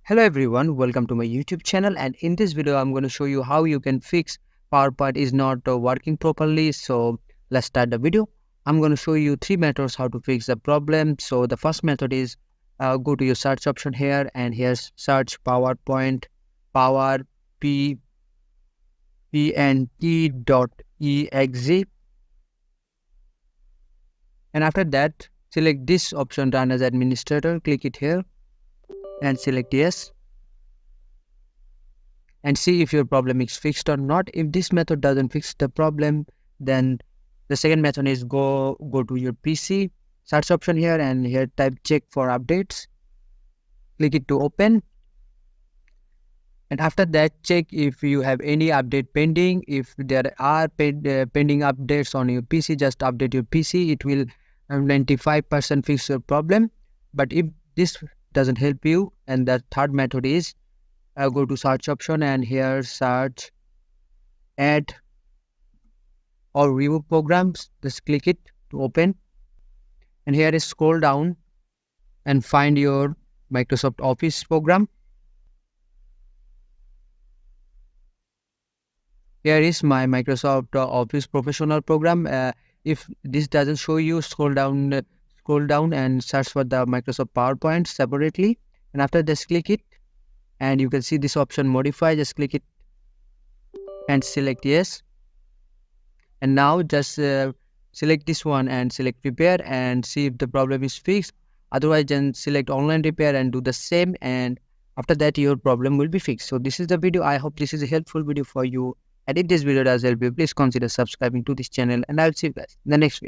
Hello everyone, welcome to my YouTube channel, and in this video I'm going to show you how you can fix PowerPoint is not working properly. So let's start the video. I'm going to show you three methods how to fix the problem. So the first method is go to your search option here, and here's search PowerPoint power pnt.exe, and after that select this option, run as administrator. Click it here and select yes, and see if your problem is fixed or not. If this method doesn't fix the problem, then the second method is go to your PC, search option here, and here type check for updates. Click it to open, and after that check if you have any update pending. If there are pending updates on your PC, just update your PC. It will 95% fix your problem. But if this doesn't help you, and the third method is go to search option, and here search add or remove programs. Just click it to open, and here is scroll down and find your Microsoft Office program. Here is my Microsoft Office professional program. If this doesn't show you, scroll down and search for the Microsoft PowerPoint separately, and after this click it, and you can see this option modify. Just click it and select yes, and now just select this one and select repair and see if the problem is fixed. Otherwise, then select online repair and do the same, and after that your problem will be fixed. So this is the video. I hope this is a helpful video for you, and if this video does help you, please consider subscribing to this channel, and I'll see you guys in the next video.